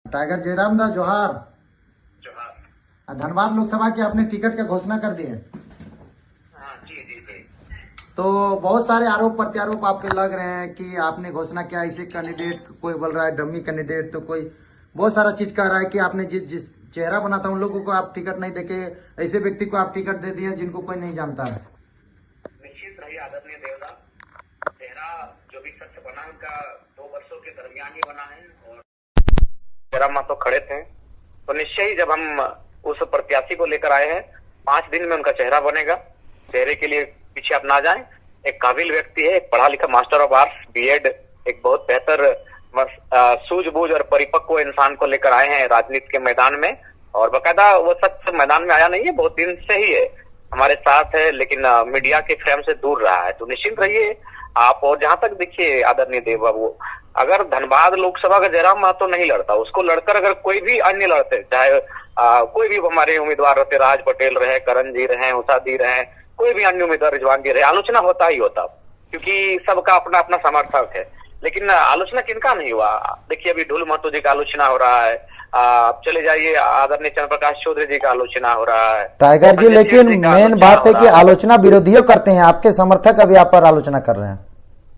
Tiger Jairam दा जोहार। जोहार। धनबाद लोकसभा के अपने टिकट का घोषणा कर दिए। हाँ जी जी जी। तो बहुत सारे आरोप प्रत्यारोप आपके लग रहे हैं कि आपने घोषणा किया ऐसे कैंडिडेट, कोई बोल रहा है डमी कैंडिडेट, तो कोई बहुत सारा चीज कह रहा है कि आपने जिस चेहरा बना था उन लोगों को आप टिकट नहीं देके ऐसे व्यक्ति को आप टिकट दे दिए जिनको कोई नहीं जानता है। निश्चित रहिए आदरणीय देवदा, चेहरा जो भी शख्स बना उनका 2 वर्षों के दरमियान ही बना है और जयराम महतो खड़े थे, तो निश्चय ही जब हम उस प्रत्याशी को लेकर आए हैं 5 दिन में उनका चेहरा बनेगा। चेहरे के लिए पीछे आप ना जाएं। एक काबिल व्यक्ति है, एक पढ़ा लिखा मास्टर ऑफ आर्ट्स बीएड, एक बहुत बेहतर सूझबूझ और परिपक्व इंसान को लेकर आए हैं राजनीति के मैदान में। और बकायदा वो शख्स मैदान में आया नहीं है, बहुत दिन से ही है हमारे साथ है, लेकिन मीडिया के फ्रेम से दूर रहा है। तो निश्चिंत रहिए आप। और जहां तक देखिए आदरणीय देव बाबू, अगर धनबाद लोकसभा का जयराम महतो नहीं लड़ता, उसको लड़कर अगर कोई भी अन्य लड़ते, चाहे कोई भी हमारे उम्मीदवार रहते, राज पटेल रहे, करण जी रहे, उषा दी रहे, कोई भी अन्य उम्मीदवार रिजवान जी रहे, आलोचना होता ही होता, क्योंकि सबका अपना अपना समर्थक है। लेकिन आलोचना किनका नहीं हुआ? देखिए अभी ढुल महतो जी का आलोचना हो रहा है, आप चले जाइए आदरणीय चंद्र प्रकाश चौधरी जी का आलोचना हो रहा है, टाइगर जी। लेकिन मेन बात है कि आलोचना विरोधियों करते हैं, आपके समर्थक अभी आप पर आलोचना कर रहे हैं।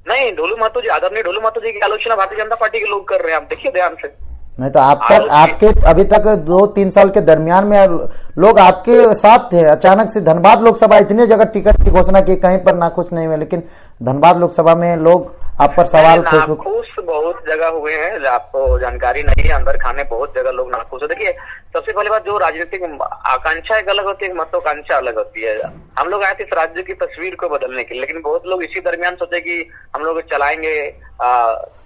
नहीं, ढोलू महतो जी, आदरणीय ढोलू महतो जी की आलोचना भारतीय जनता पार्टी के लोग कर रहे हैं, आप देखिए ध्यान से। नहीं तो आपके अभी तक 2-3 साल के दरमियान में लोग आपके साथ थे, अचानक से धनबाद लोकसभा इतने जगह टिकट की घोषणा की, कहीं पर नाखुश नहीं हुए, लेकिन धनबाद लोकसभा में लोग आप पर सवाल फेसबुक बहुत जगह हुए हैं, आपको जानकारी नहीं है, अंदर खाने बहुत जगह लोग नाखुश है। देखिए सबसे पहली बात, जो राजनीतिक आकांक्षा एक अलग होती है, महत्वाकांक्षा अलग होती है। हम लोग आए थे इस राज्य की तस्वीर को बदलने के लिए, लेकिन बहुत लोग इसी दरमियान सोचे कि हम लोग चलाएंगे,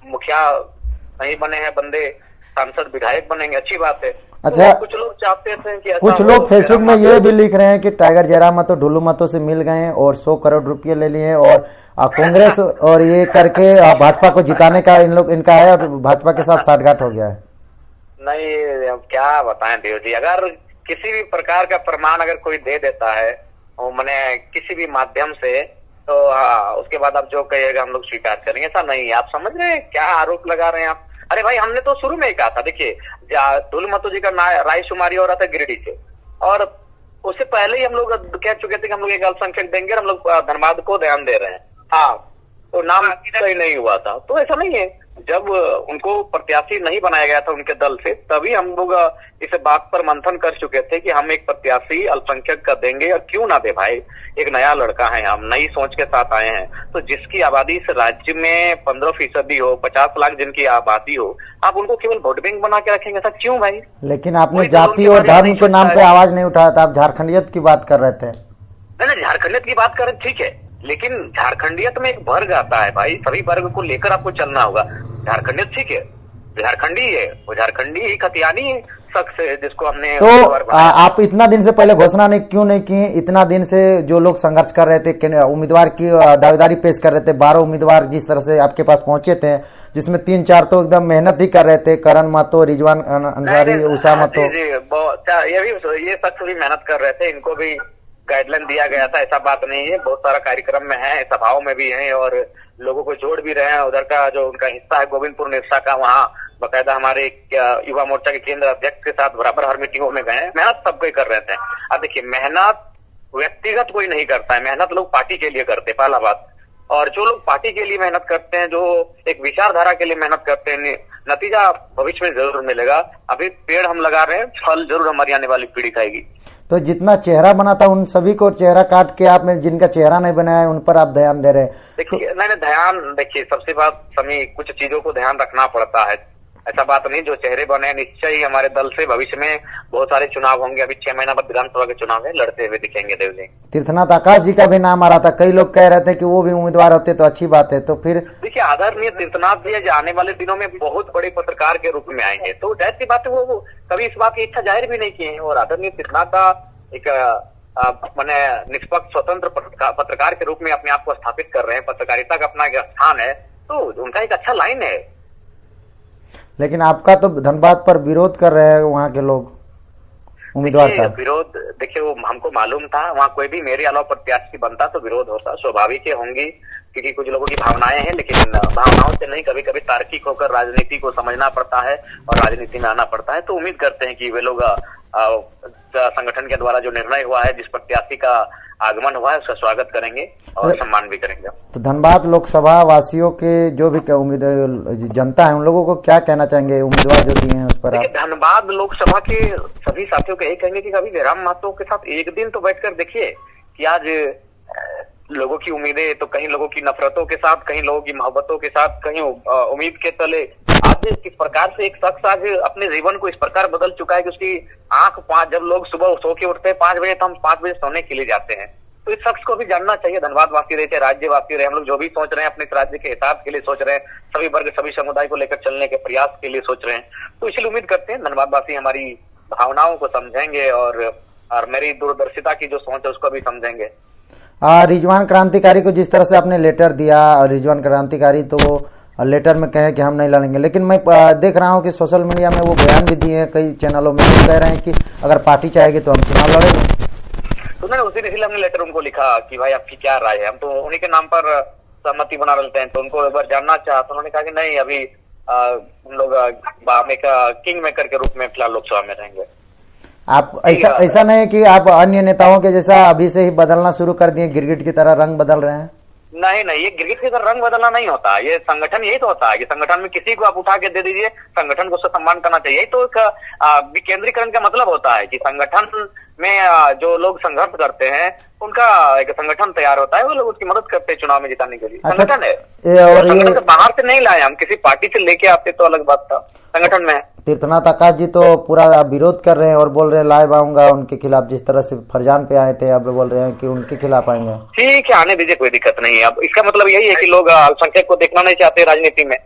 मुखिया नहीं बने हैं बंदे, सांसद विधायक बनेंगे, अच्छी बात है। अच्छा, तो कुछ लोग चाहते थे कि कुछ लोग फेसबुक में ये भी लिख रहे हैं कि टाइगर जयराम महतो ढुल्लू महतो से मिल गए और 100 करोड़ रुपये ले लिए और कांग्रेस और ये करके भाजपा को जिताने का इनका है और भाजपा के साथ साठगांठ हो गया है। नहीं, अब क्या बताएं देव जी, अगर किसी भी प्रकार का प्रमाण अगर कोई दे देता है मैंने किसी भी माध्यम से, तो उसके बाद आप जो कहिएगा हम लोग स्वीकार करेंगे, ऐसा नहीं है। आप समझ रहे हैं क्या आरोप लगा रहे हैं आप? अरे भाई, हमने तो शुरू में ही कहा था, देखिए ढुल महतो जी का रायशुमारी हो रहा था गिरिडीह से, और उससे पहले ही हम लोग कह चुके थे कि हम लोग एक अल्पसंख्यक देंगे और हम लोग धनबाद को ध्यान दे रहे हैं। हाँ, तो नाम सही नहीं हुआ था, तो ऐसा नहीं है। जब उनको प्रत्याशी नहीं बनाया गया था उनके दल से, तभी हम लोग इस बात पर मंथन कर चुके थे कि हम एक प्रत्याशी अल्पसंख्यक का देंगे, और क्यों ना दे भाई, एक नया लड़का है, हम नई सोच के साथ आए हैं। तो जिसकी आबादी इस राज्य में 15% हो, 50 लाख जिनकी आबादी हो, आप उनको केवल वोट बैंक बना के रखेंगे, ऐसा क्यों भाई? लेकिन आपने जाति और धर्म के नाम पे आवाज नहीं उठाया था, आप झारखंडियत की बात कर रहे थे। नहीं, झारखंडियत की बात कर रहे, ठीक है, लेकिन झारखंडियत में एक वर्ग आता है भाई, सभी वर्ग को लेकर आपको चलना होगा। झारखंडियत ठीक है, झारखंडी है, वो झारखंडी ही खतियानी शख्स है जिसको हमने। तो आप इतना दिन से पहले घोषणा क्यों नहीं की? इतना दिन से जो लोग संघर्ष कर रहे थे, उम्मीदवार की दावेदारी पेश कर रहे थे, 12 उम्मीदवार जिस तरह से आपके पास पहुंचे थे, जिसमें 3-4 तो एकदम मेहनत ही कर रहे थे, करण महतो, रिजवान अंसारी, उषा महतो, ये शख्स भी मेहनत कर रहे थे, इनको भी गाइडलाइन दिया गया था, ऐसा बात नहीं है। बहुत सारा कार्यक्रम में है, सभाओं में भी है और लोगों को जोड़ भी रहे हैं। उधर का जो उनका हिस्सा है गोविंदपुर निरसा का, वहाँ बकायदा हमारे युवा मोर्चा के केंद्र अध्यक्ष के साथ बराबर हर मीटिंगों में गए। मेहनत सब कोई कर रहे थे। अब देखिए, मेहनत व्यक्तिगत कोई नहीं करता है, मेहनत लोग पार्टी के लिए करते, पहला बात। और जो लोग पार्टी के लिए मेहनत करते हैं, जो एक विचारधारा के लिए मेहनत करते हैं, नतीजा भविष्य में जरूर मिलेगा। अभी पेड़ हम लगा रहे हैं, फल जरूर हमारी आने वाली पीढ़ी खाएगी। तो जितना चेहरा बना था उन सभी को चेहरा काट के आपने जिनका चेहरा नहीं बनाया है उन पर आप ध्यान दे रहे हैं। देखिए नहीं, ध्यान, देखिए सबसे बात समय, कुछ चीजों को ध्यान रखना पड़ता है, ऐसा बात नहीं। जो चेहरे बने निश्चय ही हमारे दल से भविष्य में बहुत सारे चुनाव होंगे। अभी 6 महीना बाद विधानसभा के चुनाव है, लड़ते हुए दिखेंगे देव जी। तीर्थनाथ आकाश जी का भी नाम आ रहा था, कई लोग कह रहे थे कि वो भी उम्मीदवार होते तो अच्छी बात है। तो फिर देखिए, आदरणीय तीर्थनाथ जी आने वाले दिनों में बहुत बड़े पत्रकार के रूप में आएंगे, तो जाहिर सी बात है वो कभी इस बात की इच्छा जाहिर भी नहीं की है। और आदरणीय तीर्थनाथ का एक मैंने निष्पक्ष स्वतंत्र पत्रकार के रूप में अपने आप को स्थापित कर रहे हैं, पत्रकारिता का अपना एक स्थान है, तो उनका एक अच्छा लाइन है। लेकिन आपका तो धनबाद पर विरोध कर रहे हैं वहाँ के लोग, उम्मीदवार का विरोध। देखिए, वो हमको मालूम था, वहाँ कोई भी मेरे अलावा प्रत्याशी बनता तो विरोध होता, स्वाभाविक होंगी, क्योंकि कुछ लोगों की भावनाएं हैं, लेकिन भावनाओं से नहीं, कभी कभी तार्किक होकर राजनीति को समझना पड़ता है और राजनीति में आना पड़ता है। तो उम्मीद करते हैं कि वे लोग संगठन के द्वारा जो निर्णय हुआ है, जिस प्रत्याशी का आगमन हुआ है, उसका स्वागत करेंगे और सम्मान भी करेंगे। तो धनबाद लोकसभा वासियों के जो भी जनता है, उन लोगों को क्या कहना चाहेंगे उम्मीदवार जो दिए हैं उस पर? धनबाद लोकसभा के सभी साथियों को यही कहेंगे कि कभी जयराम महतो के साथ एक दिन तो बैठकर देखिए कि आज लोगों की उम्मीदें तो कहीं लोगों की नफरतों के साथ, कहीं लोगों की मोहब्बतों के साथ, कहीं उम्मीद के तले आज किस प्रकार से एक शख्स आज अपने जीवन को इस प्रकार बदल चुका है कि उसकी आंख जब लोग सुबह सो के उठते हैं 5 बजे, तो हम 5 बजे सोने के लिए जाते हैं। तो इस शख्स को भी जानना चाहिए। धनबाद वासी रहे, राज्यवासी रहे, हम लोग जो भी सोच रहे हैं अपने राज्य के हिसाब के लिए सोच रहे हैं, सभी वर्ग सभी समुदाय को लेकर चलने के प्रयास के लिए सोच रहे हैं। तो इसलिए उम्मीद करते हैं धनबाद वासी हमारी भावनाओं को समझेंगे और मेरी दूरदर्शिता की जो सोच है उसको भी समझेंगे। रिजवान क्रांतिकारी को जिस तरह से आपने लेटर दिया, रिजवान क्रांतिकारी तो लेटर में कहे कि हम नहीं लड़ेंगे, लेकिन मैं देख रहा हूं कि सोशल मीडिया में वो बयान भी दिए हैं कई चैनलों में, वो कह रहे हैं कि अगर पार्टी चाहेगी तो हम चुनाव लड़ेंगे। तो मैंने उसी इसलिए हमने लेटर उनको लिखा कि भाई आपकी क्या राय है, हम तो उन्हीं के नाम पर सहमति बना लेते हैं। तो उनको एक बार जानना चाहा तो उन्होंने कहा कि नहीं, अभी हम लोग किंग मेकर के रूप में फिलहाल लोकसभा में रहेंगे। आप ऐसा नहीं है कि आप अन्य नेताओं के जैसा अभी से ही बदलना शुरू कर दिए, गिरगिट की तरह रंग बदल रहे हैं? नहीं, ये गिरगिट की तरह रंग बदलना नहीं होता। ये संगठन यही तो होता है कि संगठन में किसी को आप उठा के दे दीजिए, संगठन को उसका सम्मान करना चाहिए। यही तो एक विकेंद्रीकरण का मतलब होता है कि संगठन में जो लोग संघर्ष करते हैं उनका एक संगठन तैयार होता है, वो लोग उसकी मदद करते हैं चुनाव में जिताने के लिए। संगठन है, संगठन से बाहर से नहीं लाए हम, किसी पार्टी से लेके आते तो अलग बात था, संगठन में। तीर्थनाथ आकाश जी तो पूरा विरोध कर रहे हैं और बोल रहे हैं लाइव आऊंगा उनके खिलाफ, जिस तरह से फरजान पे आए थे अब बोल रहे हैं कि उनके खिलाफ आएंगे। ठीक है, आने दीजिए, कोई दिक्कत नहीं है। अब इसका मतलब यही है कि लोग अल्पसंख्यक को देखना नहीं चाहते राजनीति में,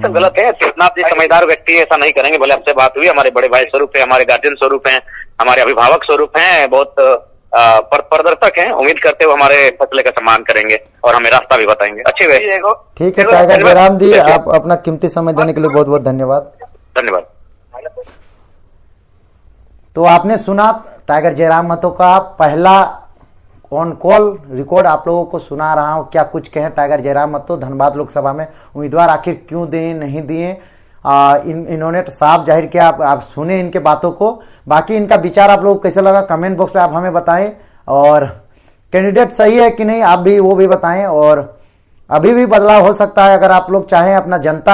सब गलत है। तीर्थनाथ जी समझदार व्यक्ति है, ऐसा नहीं करेंगे। भले आपसे बात हुई, हमारे बड़े भाई स्वरूप है, हमारे गार्जियन स्वरूप है, हमारे अभिभावक स्वरूप है, बहुत प्रदर्शक हैं। उम्मीद करते हुए हमारे फैसले का सम्मान करेंगे और हमें रास्ता भी बताएंगे। अच्छी बात। ठीक है टाइगर जयराम जी, आप अपना कीमती समय देने के लिए बहुत बहुत धन्यवाद। धन्यवाद। तो आपने सुना टाइगर जयराम महतो का पहला ऑन कॉल रिकॉर्ड, आप लोगों को सुना रहा हूं क्या कुछ कहे टाइगर जयराम महतो धनबाद लोकसभा में उम्मीदवार आखिर क्यों दिए नहीं दिए। इन्होंने साफ जाहिर किया। आप सुने इनके बातों को, बाकी इनका विचार आप लोगों को कैसे लगा कमेंट बॉक्स में आप हमें बताएं, और कैंडिडेट सही है कि नहीं आप भी वो भी बताएं। और अभी भी बदलाव हो सकता है, अगर आप लोग चाहें, अपना जनता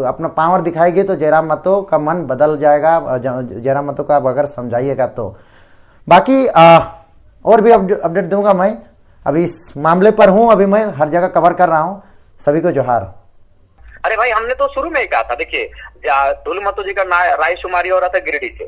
अपना पावर दिखाएगी तो जयराम महतो का मन बदल जाएगा। जयराम महतो का आप अगर समझाइएगा तो। बाकी और भी अपडेट दूंगा मैं, अभी इस मामले पर हूं, अभी मैं हर जगह कवर कर रहा हूं। सभी को जोहार। अरे भाई, हमने तो शुरू में ही कहा था, देखिए धुल महतो जी का रायशुमारी हो रहा था गिरिडीह से,